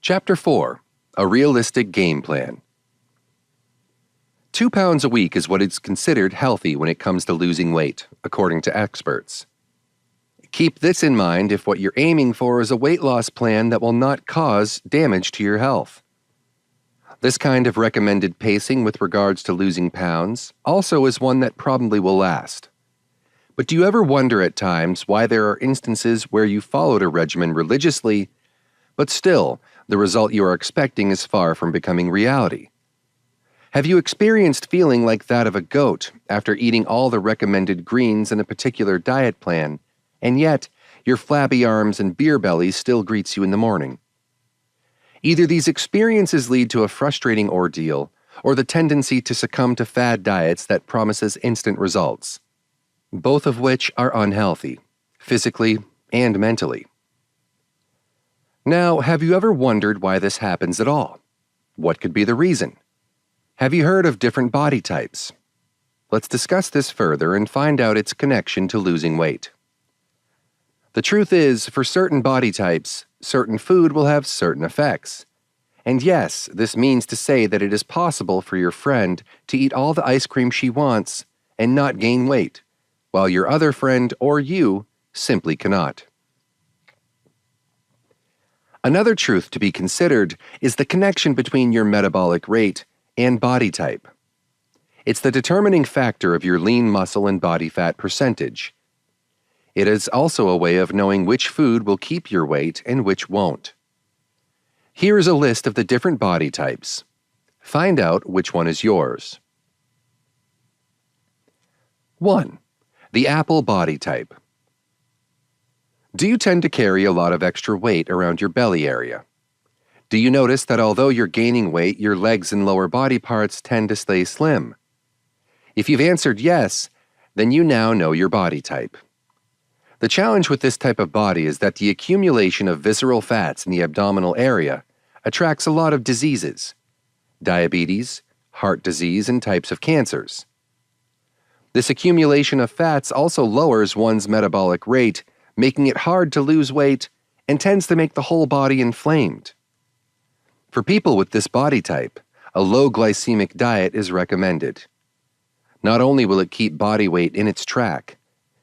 Chapter 4. A Realistic Game Plan. 2 pounds a week is what is considered healthy when it comes to losing weight, according to experts. Keep this in mind if what you're aiming for is a weight loss plan that will not cause damage to your health. This kind of recommended pacing with regards to losing pounds also is one that probably will last. But do you ever wonder at times why there are instances where you followed a regimen religiously, but still, the result you are expecting is far from becoming reality? Have you experienced feeling like that of a goat after eating all the recommended greens in a particular diet plan, and yet your flabby arms and beer belly still greets you in the morning? Either these experiences lead to a frustrating ordeal, or the tendency to succumb to fad diets that promises instant results, both of which are unhealthy, physically and mentally. Now, have you ever wondered why this happens at all? What could be the reason? Have you heard of different body types? Let's discuss this further and find out its connection to losing weight. The truth is, for certain body types, certain food will have certain effects. And yes, this means to say that it is possible for your friend to eat all the ice cream she wants and not gain weight, while your other friend or you simply cannot. Another truth to be considered is the connection between your metabolic rate and body type. It's the determining factor of your lean muscle and body fat percentage. It is also a way of knowing which food will keep your weight and which won't. Here is a list of the different body types. Find out which one is yours. 1. The apple body type. Do you tend to carry a lot of extra weight around your belly area? Do you notice that although you're gaining weight, your legs and lower body parts tend to stay slim? If you've answered yes, then you now know your body type. The challenge with this type of body is that the accumulation of visceral fats in the abdominal area attracts a lot of diseases: diabetes, heart disease, and types of cancers. This accumulation of fats also lowers one's metabolic rate, making it hard to lose weight, and tends to make the whole body inflamed. For people with this body type, a low glycemic diet is recommended. Not only will it keep body weight in its track,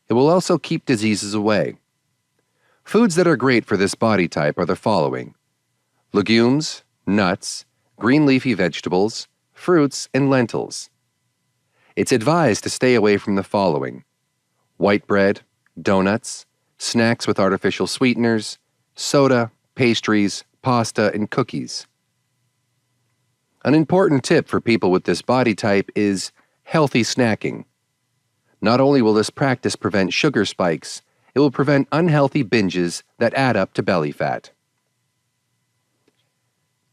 it will also keep diseases away. Foods that are great for this body type are the following: legumes, nuts, green leafy vegetables, fruits, and lentils. It's advised to stay away from the following: white bread, donuts, snacks with artificial sweeteners, soda, pastries, pasta, and cookies. An important tip for people with this body type is healthy snacking. Not only will this practice prevent sugar spikes, it will prevent unhealthy binges that add up to belly fat.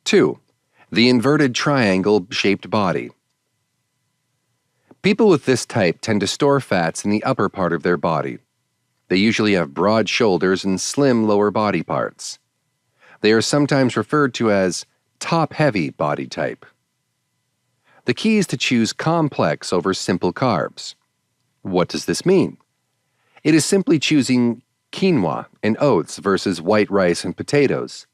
2. The inverted triangle-shaped body. People with this type tend to store fats in the upper part of their body. They usually have broad shoulders and slim lower body parts. They are sometimes referred to as top-heavy body type. The key is to choose complex over simple carbs. What does this mean? It is simply choosing quinoa and oats versus white rice and potatoes.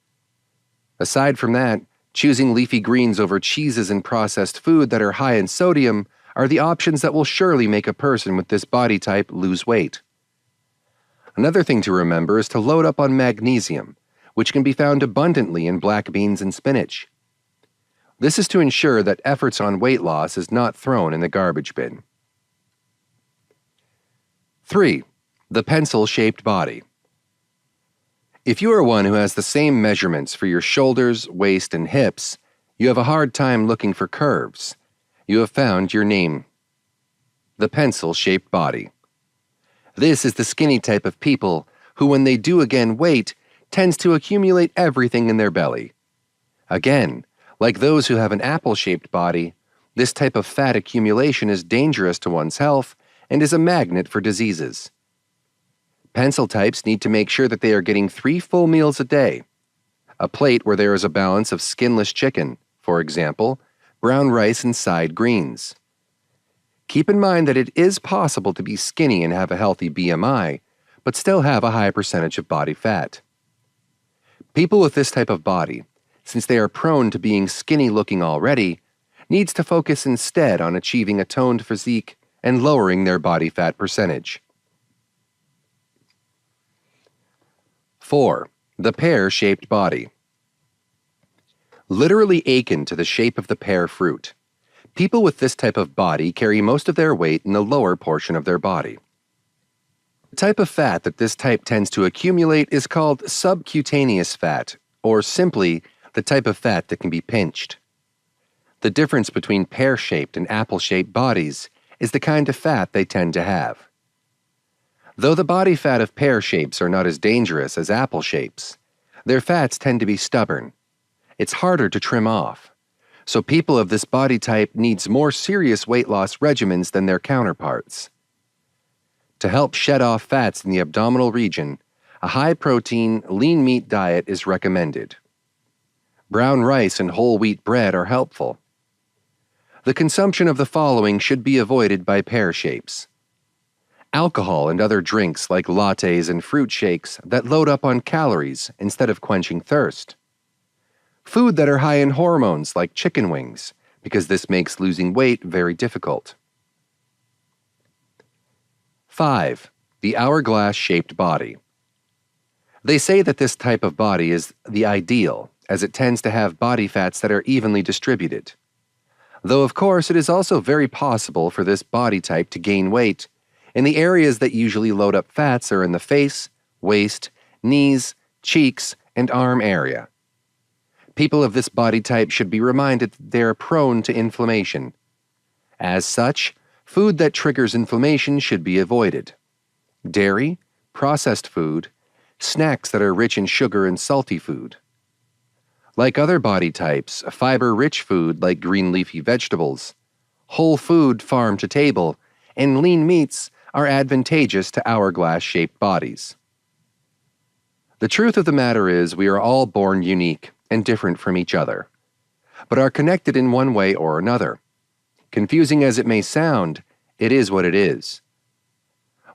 Aside from that, choosing leafy greens over cheeses and processed food that are high in sodium are the options that will surely make a person with this body type lose weight. Another thing to remember is to load up on magnesium, which can be found abundantly in black beans and spinach. This is to ensure that efforts on weight loss is not thrown in the garbage bin. 3. The pencil-shaped body. If you are one who has the same measurements for your shoulders, waist, and hips, you have a hard time looking for curves. You have found your name: the pencil-shaped body. This is the skinny type of people who, when they do gain weight, tends to accumulate everything in their belly. Again, like those who have an apple-shaped body, this type of fat accumulation is dangerous to one's health and is a magnet for diseases. Pencil types need to make sure that they are getting 3 full meals a day. A plate where there is a balance of skinless chicken, for example, brown rice and side greens. Keep in mind that it is possible to be skinny and have a healthy BMI, but still have a high percentage of body fat. People with this type of body since they are prone to being skinny looking already, needs to focus instead on achieving a toned physique and lowering their body fat percentage. 4. The pear-shaped body. Literally akin to the shape of the pear fruit, people with this type of body carry most of their weight in the lower portion of their body. The type of fat that this type tends to accumulate is called subcutaneous fat, or simply the type of fat that can be pinched. The difference between pear-shaped and apple-shaped bodies is the kind of fat they tend to have. Though the body fat of pear shapes are not as dangerous as apple shapes, their fats tend to be stubborn. It's harder to trim off, so people of this body type needs more serious weight loss regimens than their counterparts. To help shed off fats in the abdominal region, a high-protein, lean meat diet is recommended. Brown rice and whole wheat bread are helpful. The consumption of the following should be avoided by pear shapes: alcohol and other drinks like lattes and fruit shakes that load up on calories instead of quenching thirst. Food that are high in hormones like chicken wings, because this makes losing weight very difficult. 5. The hourglass-shaped body. They say that this type of body is the ideal, as it tends to have body fats that are evenly distributed. Though of course it is also very possible for this body type to gain weight, and the areas that usually load up fats are in the face, waist, knees, cheeks, and arm area. People of this body type should be reminded that they are prone to inflammation. As such, food that triggers inflammation should be avoided. Dairy, processed food, snacks that are rich in sugar and salty food. Like other body types, fiber-rich food like green leafy vegetables, whole food farm to table, and lean meats are advantageous to hourglass-shaped bodies. The truth of the matter is we are all born unique and different from each other, but are connected in one way or another. Confusing as it may sound, it is what it is.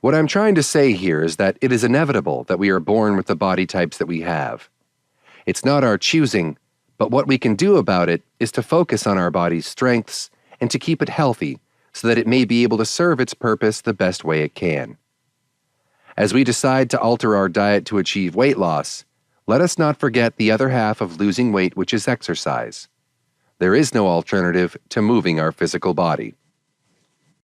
What I'm trying to say here is that it is inevitable that we are born with the body types that we have. It's not our choosing, but what we can do about it is to focus on our body's strengths and to keep it healthy so that it may be able to serve its purpose the best way it can. As we decide to alter our diet to achieve weight loss, let us not forget the other half of losing weight, which is exercise. There is no alternative to moving our physical body.